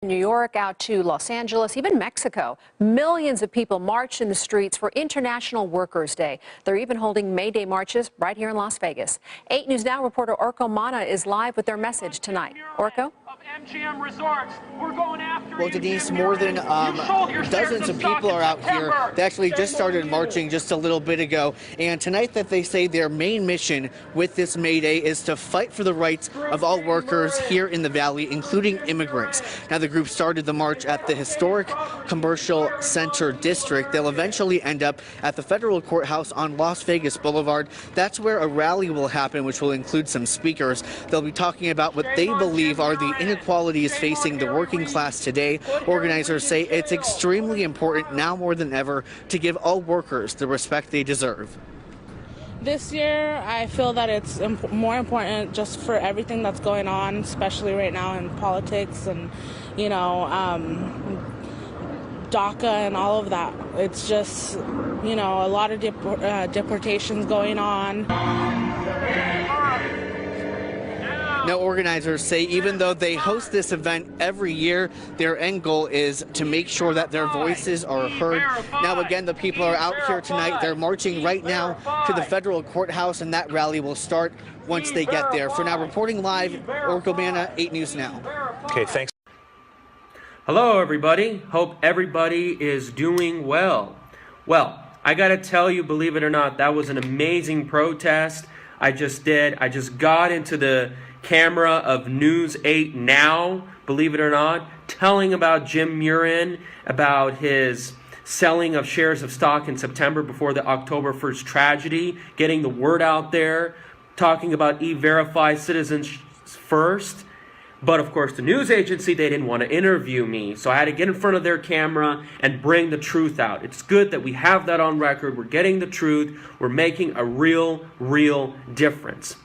New York out to Los Angeles, even Mexico. Millions of people marched in the streets for International Workers' Day. They're even holding May Day marches right here in Las Vegas. 8 News Now reporter Orko Mana is live with their message tonight. Orko? MGM resorts. We're going after well, Denise, more than dozens of people are out here. They actually just started marching just a little bit ago. And tonight that they say their main mission with this May Day is to fight for the rights of all workers here in the Valley, including immigrants. Now, the group started the march at the historic Commercial Center District. They'll eventually end up at the federal courthouse on Las Vegas Boulevard. That's where a rally will happen, which will include some speakers. They'll be talking about what they believe are the inequalities facing the working class today. Organizers say it's extremely important now more than ever to give all workers the respect they deserve. This year, I feel that it's more important just for everything that's going on, especially right now in politics and, you know, DACA and all of that. It's just, you know, a lot of deportations going on. Now, organizers say even though they host this event every year, their end goal is to make sure that their voices are heard. Now, again, the people are out here tonight. They're marching right now to the federal courthouse, and that rally will start once they get there. For now, reporting live, Orko Mana, 8 News Now. Okay, thanks. Hello, everybody. Hope everybody is doing well. Well, I got to tell you, believe it or not, that was an amazing protest I just did. I just got into the camera of News 8 Now, believe it or not, telling about Jim Murren, about his selling of shares of stock in September before the October 1st tragedy, getting the word out there, talking about E-Verify Citizens First. But of course, the news agency, they didn't want to interview me, so I had to get in front of their camera and bring the truth out. It's good that we have that on record. We're getting the truth. We're making a real difference.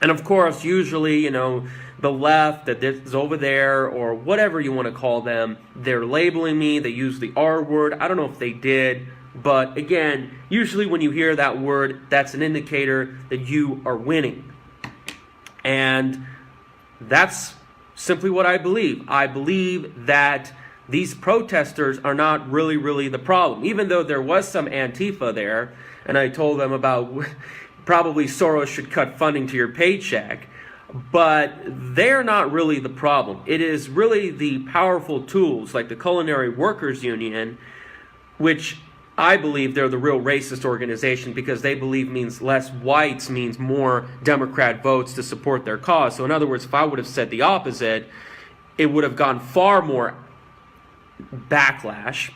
And of course, usually, you know, the left that is over there or whatever you want to call them, they're labeling me. They use the R word. I don't know if they did. But again, usually when you hear that word, that's an indicator that you are winning. And that's simply what I believe. I believe that these protesters are not really the problem. Even though there was some Antifa there, and I told them about probably Soros should cut funding to your paycheck, but they're not really the problem. It is really the powerful tools like the Culinary Workers Union, which I believe they're the real racist organization because they believe means less whites means more Democrat votes to support their cause. So in other words, if I would have said the opposite, it would have gone far more backlash.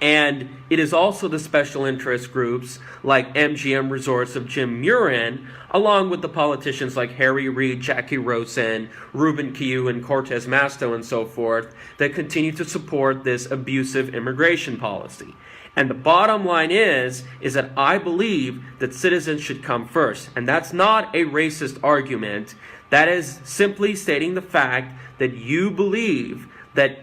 And it is also the special interest groups like MGM Resorts of Jim Murren, along with the politicians like Reid, Jackie Rosen, Ruben and Cortez, Masto, and so forth, that continue to support this abusive immigration policy. And the bottom line is that I believe that citizens should come first. And that's not a racist argument. That is simply stating the fact that you believe that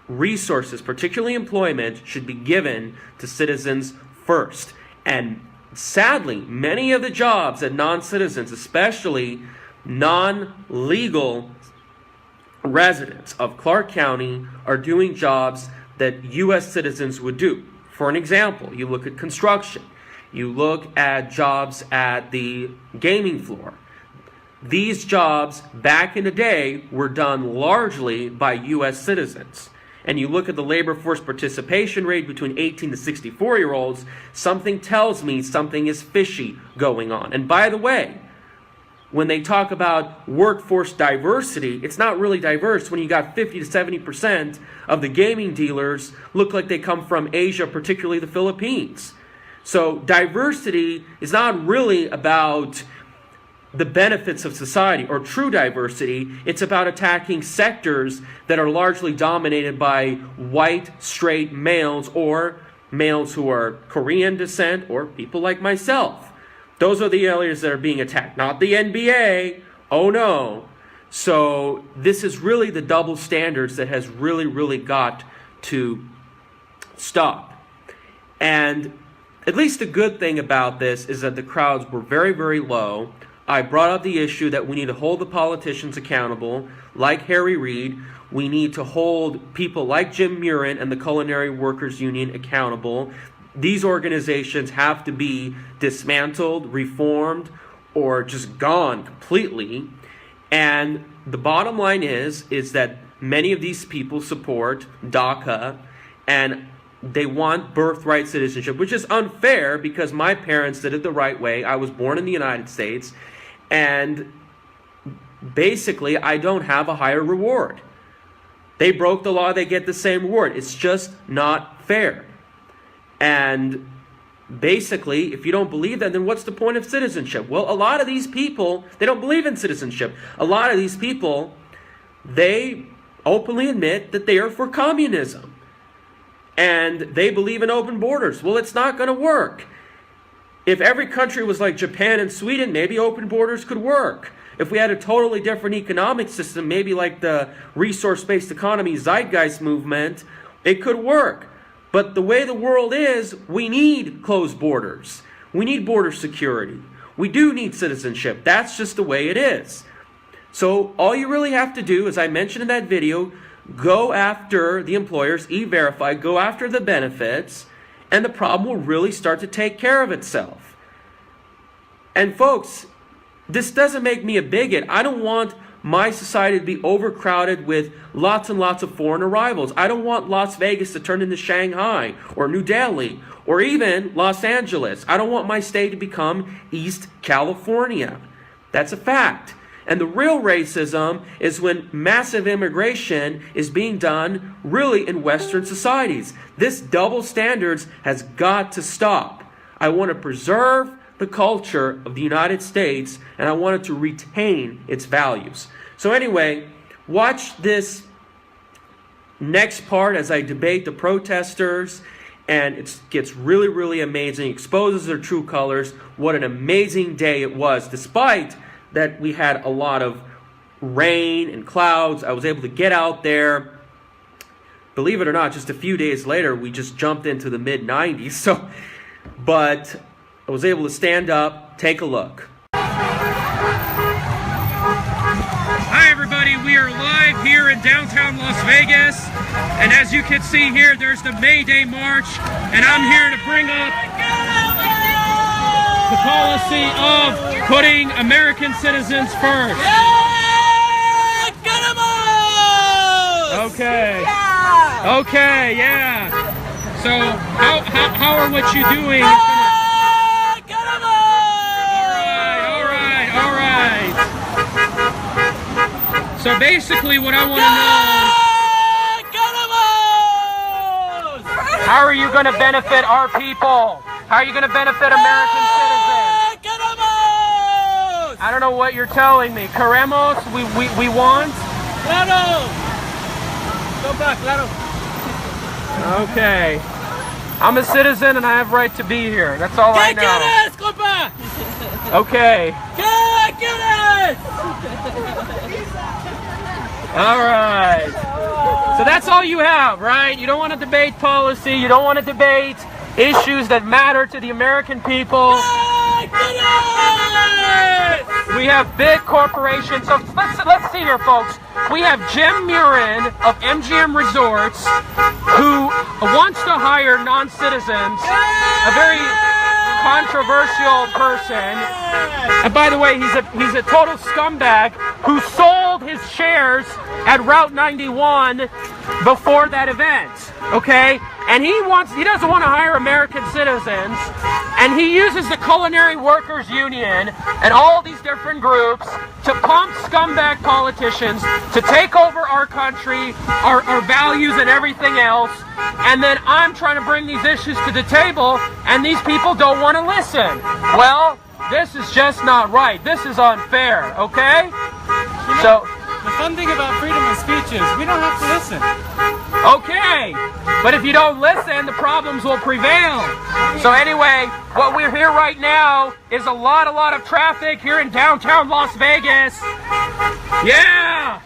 resources, particularly employment, should be given to citizens first. And sadly, many of the jobs that non-citizens, especially non-legal residents of Clark County, are doing jobs that U.S. citizens would do. For an example, you look at construction, you look at jobs at the gaming floor. These jobs back in the day were done largely by U.S. citizens. And you look at the labor force participation rate between 18 to 64-year-olds, something tells me something is fishy going on. And by the way, when they talk about workforce diversity, it's not really diverse when you got 50 to 70% of the gaming dealers look like they come from Asia, particularly the Philippines. So diversity is not really about the benefits of society or true diversity. It's about attacking sectors that are largely dominated by white, straight males or males who are Korean descent or people like myself. Those are the areas that are being attacked, not the NBA. Oh no. So this is really the double standards that has really got to stop. And at least the good thing about this is that the crowds were very low. I brought up the issue that we need to hold the politicians accountable, like Reid. We need to hold people like Jim Murren and the Culinary Workers Union accountable. These organizations have to be dismantled, reformed, or just gone completely. And the bottom line is that many of these people support DACA, and they want birthright citizenship, which is unfair because my parents did it the right way. I was born in the United States, and basically I don't have a higher reward. They broke the law, they get the same reward. It's just not fair. And basically, if you don't believe that, then what's the point of citizenship? Well, a lot of these people, they don't believe in citizenship. A lot of these people, they openly admit that they are for communism. And they believe in open borders. Well, it's not going to work. If every country was like Japan and Sweden, maybe open borders could work. If we had a totally different economic system, maybe like the resource-based economy zeitgeist movement, it could work. But the way the world is, we need closed borders. We need border security. We do need citizenship. That's just the way it is. So all you really have to do, as I mentioned in that video, go after the employers, e-verify, go after the benefits, and the problem will really start to take care of itself. And folks, this doesn't make me a bigot. I don't want my society to be overcrowded with lots and lots of foreign arrivals. I don't want Las Vegas to turn into Shanghai or New Delhi or even Los Angeles. I don't want my state to become East California. That's a fact. And the real racism is when massive immigration is being done really in Western societies. This double standards has got to stop. I want to preserve the culture of the United States, and I want it to retain its values. So anyway, watch this next part as I debate the protesters, and it gets really, really amazing. It exposes their true colors. What an amazing day it was, despite that we had a lot of rain and clouds. I was able to get out there. Believe it or not, just a few days later, we just jumped into the mid-90s. But I was able to stand up, take a look. Hi everybody, we are live here in downtown Las Vegas, and as you can see here, there's the May Day March, and I'm here to bring up the policy of putting American citizens first. Okay. Okay, yeah. So how are what you doing? So basically what I want to know is, how are you going to benefit our people? How are you going to benefit American citizens? I don't know what you're telling me. Queremos, we want? Claro. Go back, claro. Okay. I'm a citizen and I have right to be here. That's all I know. Okay. All right. So that's all you have, right? You don't want to debate policy. You don't want to debate issues that matter to the American people. We have big corporations. So let's see here, folks. We have Jim Murren of MGM Resorts, who wants to hire non-citizens, a very controversial person. And by the way, he's a total scumbag who sold his shares at Route 91 before that event. Okay? And he doesn't want to hire American citizens, and he uses the Culinary Workers Union and all these different groups to pump scumbag politicians to take over our country, our values and everything else. And then I'm trying to bring these issues to the table, and these people don't want to listen. Well, this is just not right. This is unfair, okay? So the fun thing about freedom of speech is we don't have to listen. okay, but if you don't listen, the problems will prevail. So anyway, what we're here right now is a lot of traffic here in downtown Las Vegas. Yeah!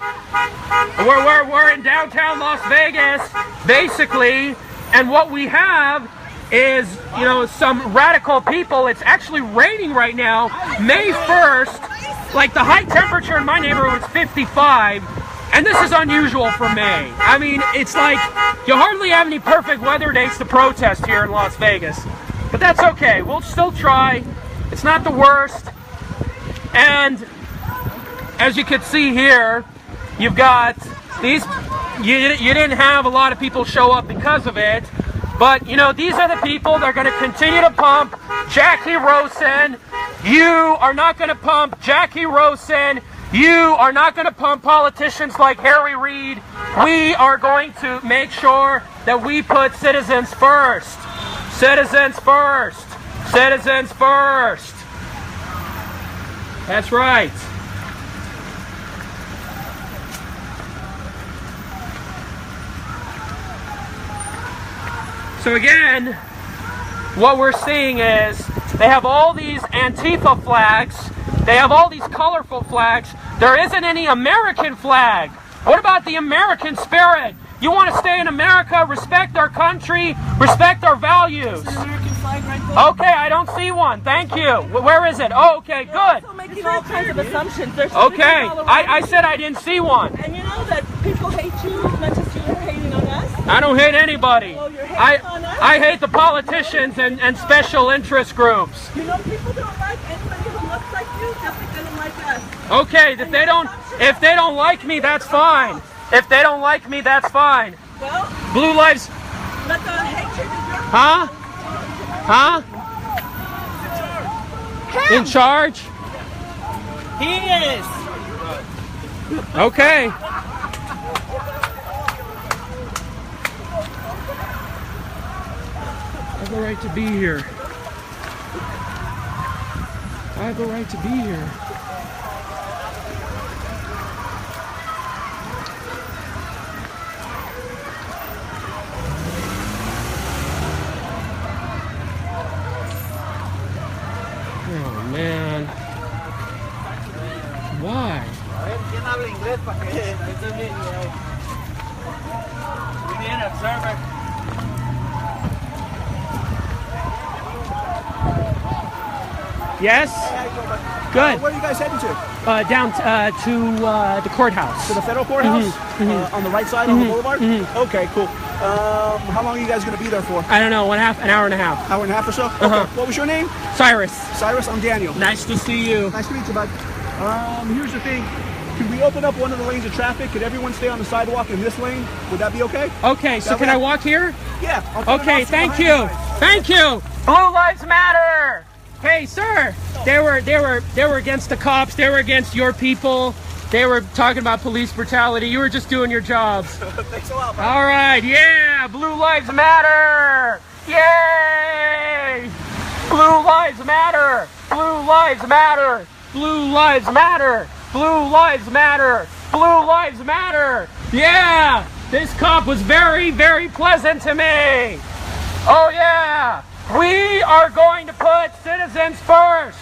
We're in downtown Las Vegas, basically, and what we have is, some radical people. It's actually raining right now, May 1st. Like, the high temperature in my neighborhood was 55, And this is unusual for May. I mean, it's like you hardly have any perfect weather days to protest here in Las Vegas. But that's okay. We'll still try. It's not the worst. And as you can see here, you've got these. You didn't have a lot of people show up because of it. But, you know, these are the people that are going to continue to pump Jackie Rosen. You are not going to pump Jackie Rosen. You are not going to pump politicians like Harry Reid. We are going to make sure that we put citizens first. Citizens first. Citizens first. That's right. So again, what we're seeing is they have all these Antifa flags. They have all these colorful flags. There isn't any American flag. What about the American spirit? You want to stay in America, respect our country, respect our values. There's an American flag right there. Okay, I don't see one. Thank you. Where is it? Oh, okay, good. You're also making all kinds of assumptions. There's Okay, I said I didn't see one. And you know that people hate you as much as you're hating on us? I don't hate anybody. Oh, you're hating on us? I hate the politicians and special interest groups. You know, people don't like anybody who looks like you just like they don't like us. Okay, if they don't like me, that's fine. If they don't like me, that's fine. Well, Blue lives. let the hatred in your Huh? Huh? In charge? He is. Okay. I have the right to be here. I have the right to be here. Oh man. Why? ¿Quién habla inglés para que we need an observer? Yes? Good. Where are you guys heading to? Down to the courthouse. To the federal courthouse? On the right side on the boulevard? Okay, cool. How long are you guys going to be there for? I don't know, an hour and a half. Hour and a half or so? Okay. What was your name? Cyrus. Cyrus, I'm Daniel. Nice to see you. Nice to meet you, bud. Here's the thing. Could we open up one of the lanes of traffic? Could everyone stay on the sidewalk in this lane? Would that be okay? Okay, so can I walk here? Yeah. I'll put it Okay, off thank behind you. guys. Thank you. Blue Lives Matter. Hey, sir. They were against the cops. They were against your people. They were talking about police brutality. You were just doing your jobs. Thanks a lot, bud. All right, yeah. Blue Lives Matter. Yay! Blue Lives Matter. Blue Lives Matter. Blue Lives Matter. Blue Lives Matter. Blue Lives Matter. Yeah. This cop was very, very pleasant to me. Oh, yeah. We are going to put citizens first.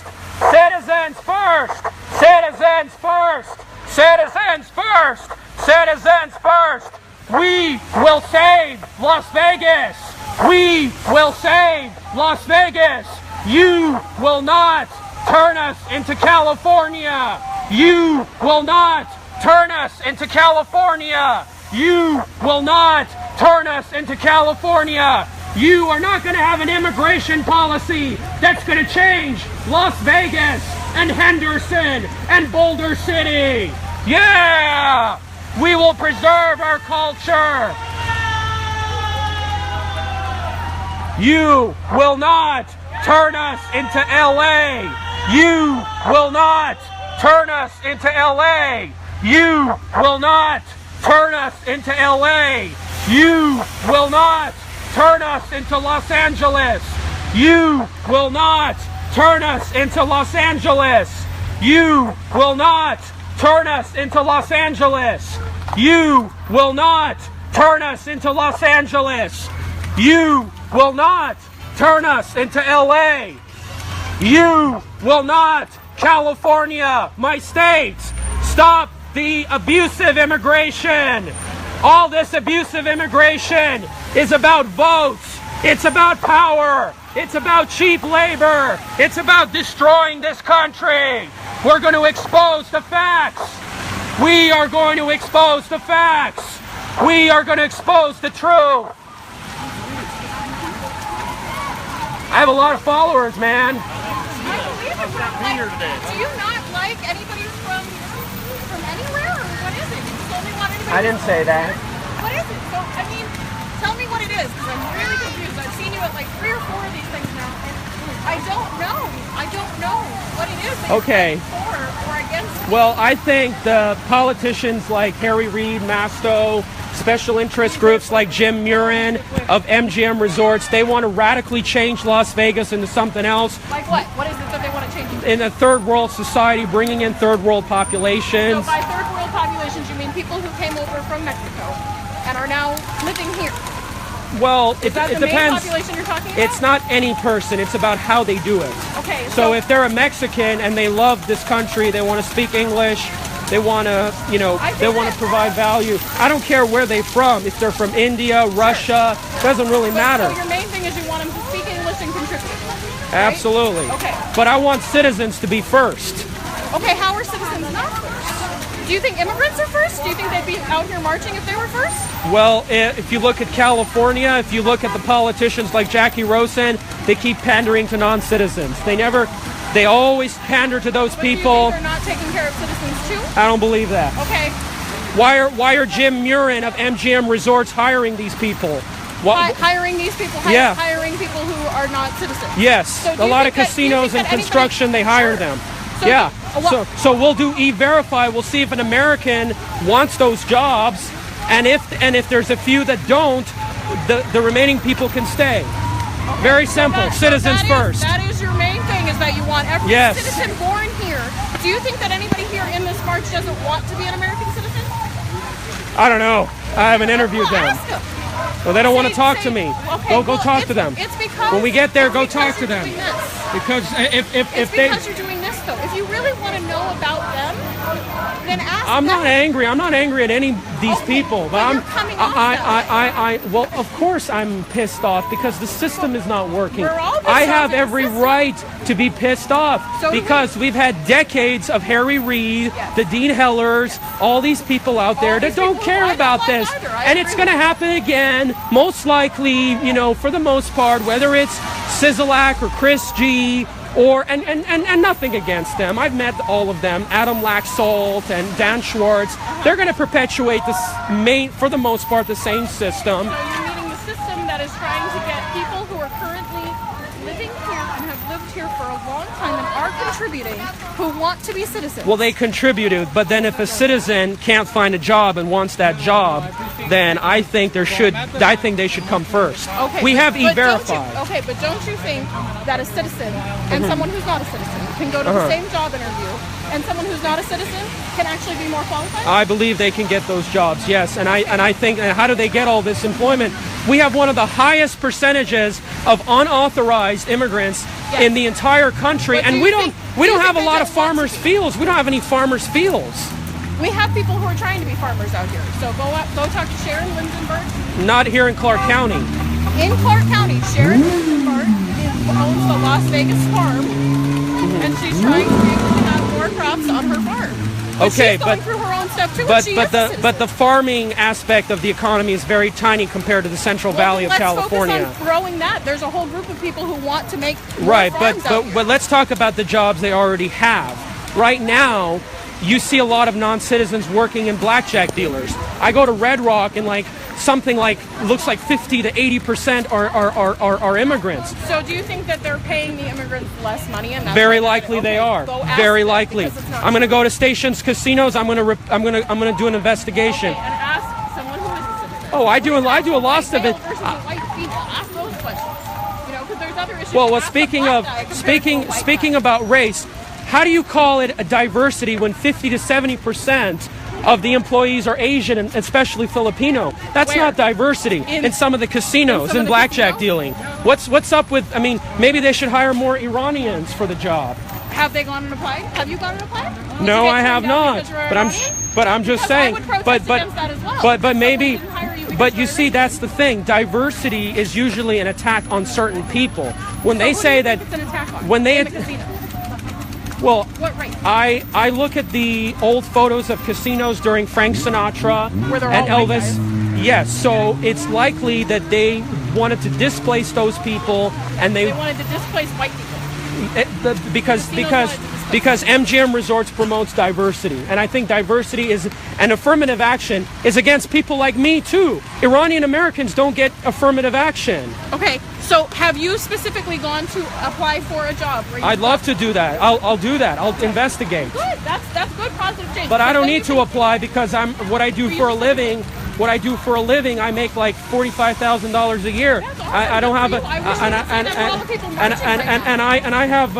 Citizens first. Citizens first. Citizens first. Citizens first. We will save Las Vegas. We will save Las Vegas. You will not turn us into California. You will not turn us into California. You will not turn us into California. You are not going to have an immigration policy that's going to change Las Vegas and Henderson and Boulder City. Yeah! We will preserve our culture. You will not turn us into LA. You will not turn us into LA. You will not turn us into LA. You will not turn us into Los Angeles. You will not turn us into Los Angeles. You will not turn us into Los Angeles. You will not turn us into Los Angeles. You will not turn us into LA. You will not. California, my state, stop the abusive immigration. All this abusive immigration is about votes. It's about power. It's about cheap labor. It's about destroying this country. We're going to expose the facts. We are going to expose the facts. We are going to expose the truth. I have a lot of followers, man. I believe it, but do you not like anybody from anywhere, or what is it? You just only want anybody. I didn't say that. What is it? So, I mean, tell me what it is, because I'm really confused. I've seen you at like 3 or 4 of these things now, and I don't know. I don't know what it is that Okay. you're for or against. Well, I think the politicians like Reid, Masto, special interest groups like Jim Murren of MGM Resorts, they want to radically change Las Vegas into something else. Like what? What is it that they want to change into? In a third world society, bringing in third world populations. So by third world populations, you mean people who came over from Mexico and are now living here? Well, Is that it the main depends. population you're talking about? It's not any person. It's about how they do it. Okay. So if they're a Mexican and they love this country, they want to speak English, they want to, they want to provide value. I don't care where they're from. If they're from India, Russia, doesn't really matter. So your main thing is you want them to speak English and contribute. Right? Absolutely. Okay. But I want citizens to be first. Okay, how are citizens not first? Do you think immigrants are first? Do you think they'd be out here marching if they were first? Well, if you look at California, if you look at the politicians like Jackie Rosen, they keep pandering to non-citizens. They always pander to those people. Do you think they're not taking care of citizens too? I don't believe that. Okay. Why are Jim Murren of MGM Resorts hiring these people? Hiring these people? Yeah. Hiring people who are not citizens? Yes. So A lot of casinos and construction, they hire them. So Yeah. Well, So we'll do E-Verify. We'll see if an American wants those jobs, and if there's a few that don't, the remaining people can stay. Very simple. Citizens first. That is your main thing, is that you want every citizen born here. Do you think that anybody here in this march doesn't want to be an American citizen? I don't know. I haven't interviewed them. Ask them. Well, they don't want to talk to me. Okay, Go talk to them. It's because when we get there, go talk to them. doing this. Because if It's they, because you're doing this though. If you really want to know about them, then ask I'm them. not angry. I'm not angry at any of these people, but you're coming off well, of course I'm pissed off because the system is not working. We're all pissed I off have at the every system. right to be pissed off So do because we've had decades of Reid, Yes. the Dean Hellers, all these people out there that these don't people care who I about don't like this, either. I and agree it's going to with happen again. Most likely, for the most part, whether it's Sisolak or Chris G. And nothing against them. I've met all of them, Adam Laxalt and Dan Schwartz. They're going to perpetuate for the most part, the same system. So you're meeting the system that is trying to get people who are currently living here and have lived here for a long time and are contributing, who want to be citizens. Well, they contributed, but then if a citizen can't find a job and wants that job, then I think they should come first. Okay, We have but E-Verify. but don't you think that a citizen and someone who's not a citizen can go to the same job interview, and someone who's not a citizen can actually be more qualified? I believe they can get those jobs, yes. And I think, how do they get all this employment? We have one of the highest percentages of unauthorized immigrants in the entire country, But and do we you don't think- we do you don't have a think they lot of don't want to farmers' be? fields. We don't have any farmers' fields. We have people who are trying to be farmers out here. So go talk to Sharon Lindenberg. Not here in Clark County. In Clark County, Sharon Lindenberg owns the Las Vegas farm, and she's trying to be able to have more crops on her farm. But Okay, she's going through her own stuff too. But she but is a the citizen. but the farming aspect of the economy is very tiny compared to the Central Valley of let's California. focus on growing that. There's a whole group of people who want to make more Right, farms out here. but let's talk about the jobs they already have. Right now, you see a lot of non-citizens working in blackjack dealers. I go to Red Rock and looks like 50 to 80% are immigrants. So do you think that they're paying the immigrants less money? And that's Very why likely they are. Go ask Very them, likely. because it's not I'm going to true. go to Stations Casinos. I'm going to do an investigation. Okay, and ask someone who is a citizen. Oh, I do a lot of Male it. versus a white female. Ask those questions. Because there's other issues. Well, Ask a speaking black of guy compared to a white speaking guy. about race, how do you call it a diversity when 50 to 70% of the employees are Asian and especially Filipino? That's Where? not diversity. In some of the casinos, some in of the blackjack casinos? dealing. What's up with? I mean, maybe they should hire more Iranians for the job. Have they gone and applied? Have you gone and applied? Did you No, get I turned have down not. because you're But Iranian? I'm just Because I saying. would protest But against that as well. but Someone maybe. didn't hire you because But you you're see, Iranian. that's the thing. Diversity is usually an attack on certain people. When they So who do say you that, think it's an attack on when they in the casino? Well, What right? I look at the old photos of casinos during Frank Sinatra Where they're and all white Elvis. Yes, so it's likely that they wanted to displace those people, and They wanted to displace white people. because MGM Resorts promotes diversity, and I think diversity is an affirmative action is against people like me too. Iranian Americans don't get affirmative action. Okay, so have you specifically gone to apply for a job? I'd love to do that. I'll do that. I'll investigate. Good. That's good positive change. But I don't Then need you to can- apply because what I do for a living. What I do for a living, I make like $45,000 a year. That's awesome. I don't have Good a for you. I wish I could say that for all the people marching right now. and I have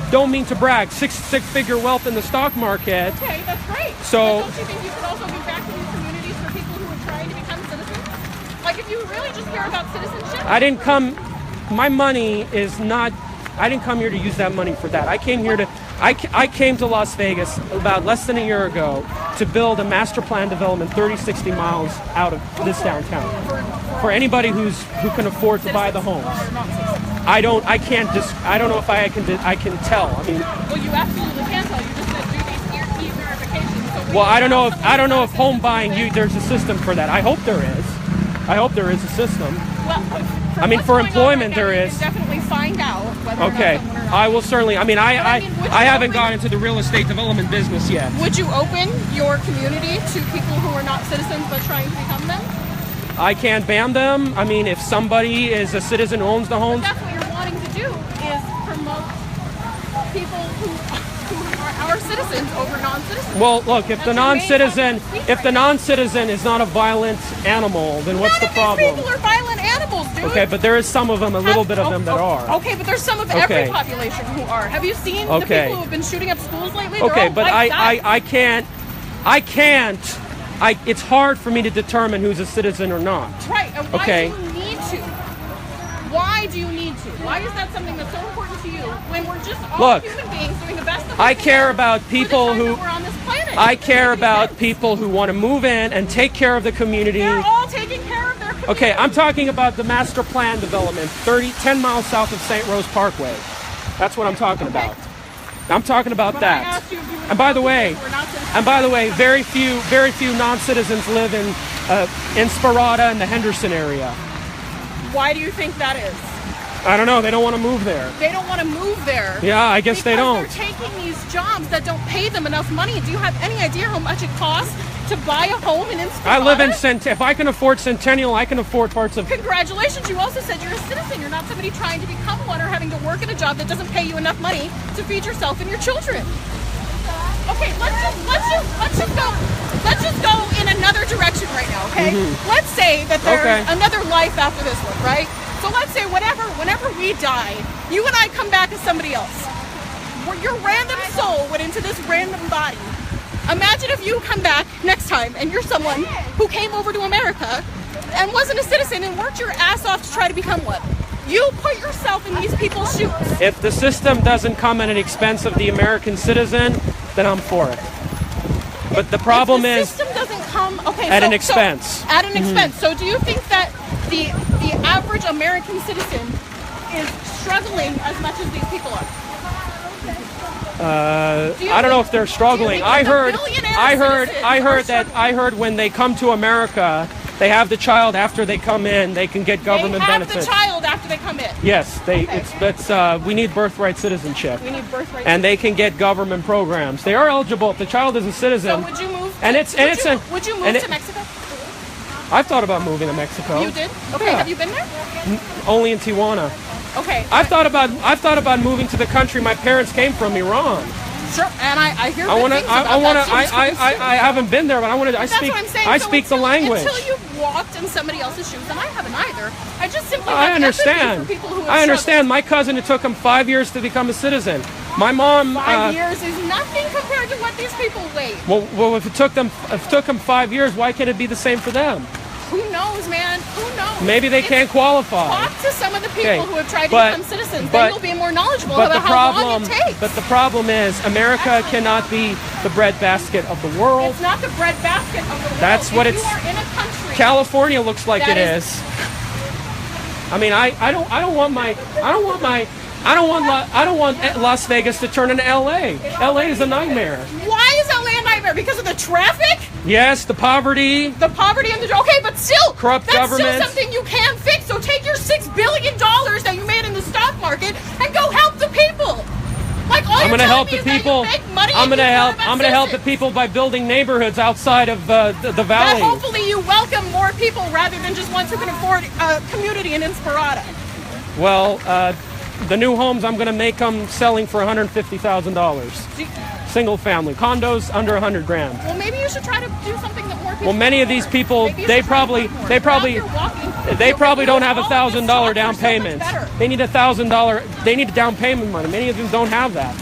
don't mean to brag six-figure wealth in the stock market. Okay, that's great. So- But don't you think you could also give back to these communities for people who are trying to become citizens? Like if you really just care about citizenship. I didn't come. My money is not. I didn't come here to use that money for that. I came here to. I came to Las Vegas about less than a year ago to build a master plan development 30, 60 miles out of this downtown for anybody who can afford to buy the homes. I don't know if I can tell. I mean, Well, you absolutely can tell. You just said do these e-verifications. well, I don't know if home buying there's a system for that. I hope there is. I hope there is a system. Well, I mean, for employment there is. You can definitely find out whether Okay, or not someone or I will certainly. I mean, I would you haven't open- got into the real estate development business yet. Would you open your community to people who are not citizens but trying to become them? I can't ban them. I mean, if somebody is a citizen who owns the homes, That's what you're wanting to do is promote people who are citizens over non-citizens. well, look, if That's the your main non-citizen, fucking speech if the right now. non-citizen is not a violent animal, then what's the None of these problem? people are violent animals, dude. Okay, but there is some of them, a little bit of them that are. Okay, but there's some of Okay. every population who are. Have you seen the Okay. people who have been shooting up schools lately? They're Okay, all but white guys. I can't. It's hard for me to determine who's a citizen or not. Right, and why Okay. do you need to? Why do you need to? Why is that something that's so important to you when we're just all Look, human beings doing the best that we I can care about for the people time who. that we're on this planet? I It doesn't care make any about sense. people who want to move in and take care of the community. They're all taking care of their community. Okay, I'm talking about the master plan development, 10 miles south of St. Rose Parkway. That's what I'm talking about. I'm talking about But I that. asked you if you were And by the way, we're not citizens. and by the way, very few non-citizens live in Sparata and the Henderson area. Why do you think that is? I don't know. They don't want to move there. They don't want to move there. Yeah, I guess they don't. Because they're taking these jobs that don't pay them enough money. Do you have any idea how much it costs to buy a home in Sparata? I live in If I can afford Centennial, I can afford parts of. Congratulations, you also said you're a citizen. You're not somebody trying to become one or having to work in a job that doesn't pay you enough money to feed yourself and your children. Okay, let's just go in another direction right now, okay? Let's say that there's Okay. another life after this one, right? So let's say whenever we die, you and I come back as somebody else. Your random soul went into this random body. Imagine if you come back next time and you're someone who came over to America and wasn't a citizen and worked your ass off to try to become one. You put yourself in these people's shoes. If the system doesn't come at an expense of the American citizen, then I'm for it. But the problem If the is system doesn't come at an expense. At an expense. So do you think that the average American citizen is struggling as much as these people are? I don't know if they're struggling. I heard when they come to America, they have the child after they come in. They can get government they have benefits. the child after they come in. Yes, Okay. we need birthright citizenship, We need birthright. and they can get government programs. They are eligible if the child is a So citizen. would you move? And it's- and it's a- would you and move it- to Mexico? I've thought about moving to Mexico. You did? Okay. Yeah. Have you been there? Only in Tijuana. Okay. I've thought about moving to the country my parents came from, Iran. Sure. And I hear. I good want to. things about that sometimes, I haven't been there, but I want to. I That's speak. what I'm saying. I So speak the until- language. Until you've walked in somebody else's shoes, and I haven't either. I just simply. I have empathy understand. For people who have I understand. struggled. My cousin, it took him 5 years to become a citizen. My mom. 5 years is nothing compared to what these people wait. Well, if it took them 5 years, why can't it be the same for them? Who knows, man? Who knows? Maybe they can't qualify. Talk to some of the people Okay, who have tried to but- become citizens. but- Then you'll be more knowledgeable But about the how problem. long it takes. But the problem is, America cannot be the breadbasket of the world. It's not the breadbasket of the world. That's what If it's- You are in a country. California looks like That it is. I mean, I don't want my I don't want Las Vegas to turn into LA. LA is a nightmare. Why is LA a nightmare? Because of the traffic? Yes, the poverty. The poverty and the... Okay, but still, corrupt that's government. Still something you can fix. So take your $6 billion that you made in the stock market and go help the people. Like all I'm going to help the people. I'm going to help the people by building neighborhoods outside of the valley. That hopefully you welcome more people rather than just ones who can afford a community in Inspirata. Well, the new homes, I'm going to make them selling for $150,000. Single family condos under $100,000. Well, maybe you should try to do something that more people. Well, many of these people, they probably don't have $1,000 down payment. They need $1,000. They need a down payment money. Many of them don't have that.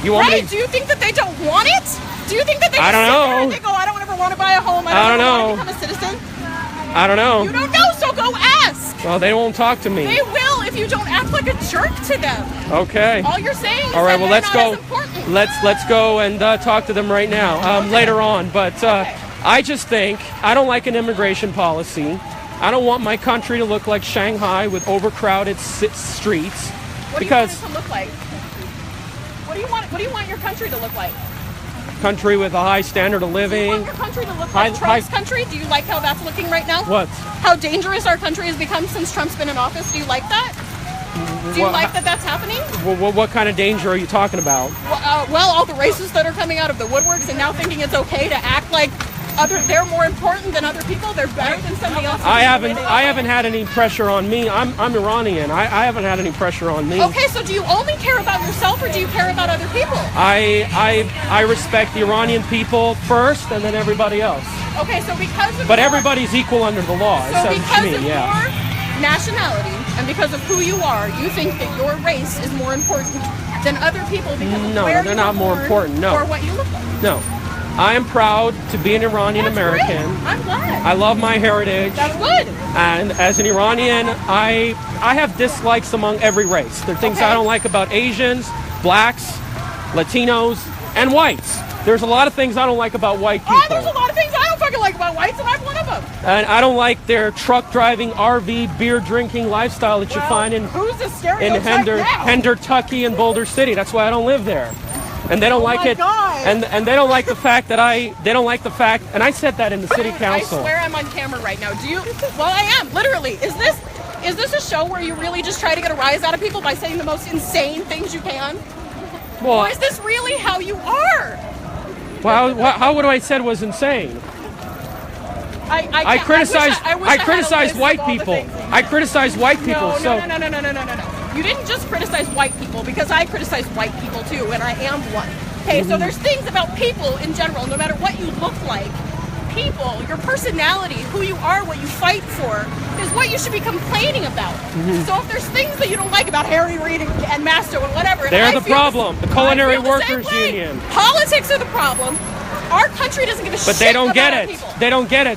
Right? Do you think that they don't want it? Do you think that they? I don't know. And they go, I don't ever want to buy a home. I don't know. Want to become a citizen. I don't know. You don't know, so go ask. Well, they won't talk to me. They will if you don't act like a jerk to them. Okay. All you're saying is all right. Well, let's go. Let's go and talk to them right now. Later on. But I just think I don't like an immigration policy. I don't want my country to look like Shanghai with overcrowded streets. What do you want it to look like? What do you want your country to look like? Country with a high standard of living. Do you want your country to look like Trump's country? Do you like how that's looking right now? What? How dangerous our country has become since Trump's been in office. Do you like that? Do you like that that's happening? What kind of danger are you talking about? Well, all the racists that are coming out of the woodworks and now thinking it's okay to act like they're more important than other people. They're better than somebody else. I haven't had any pressure on me. I'm Iranian. I haven't had any pressure on me. Okay, so do you only care about yourself or do you care about other people? I respect the Iranian people first and then everybody else. Okay, so because of everybody's equal under the law. So because of your nationality and because of who you are, you think that your race is more important than other people because of where they're not more important. No. Or what you look like. No. I am proud to be an Iranian American. I'm glad. I love my heritage. That's good. And as an Iranian, I have dislikes among every race. There are things I don't like about Asians, blacks, Latinos, and whites. There's a lot of things I don't like about white people. Oh, there's a lot of things I don't fucking like about whites, and I'm one of them. And I don't like their truck driving, RV, beer drinking lifestyle that you find in Henderson and Boulder City. That's why I don't live there. And they don't like it. And they don't like the fact that and I said that in the city council. I swear I'm on camera right now. Do you? Well, I am, literally. Is this a show where you really just try to get a rise out of people by saying the most insane things you can? Well, or is this really how you are? Well, how would I said was insane? I criticize white people. I criticize white people. No. You didn't just criticize white people, because I criticize white people too, and I am one. Okay, so there's things about people in general, no matter what you look like, people, your personality, who you are, what you fight for, is what you should be complaining about. So if there's things that you don't like about Reid and Masto and whatever, they're the problem. The Culinary Workers Union. Politics are the problem. Our country doesn't give a shit. But they don't get it. People. They don't get it.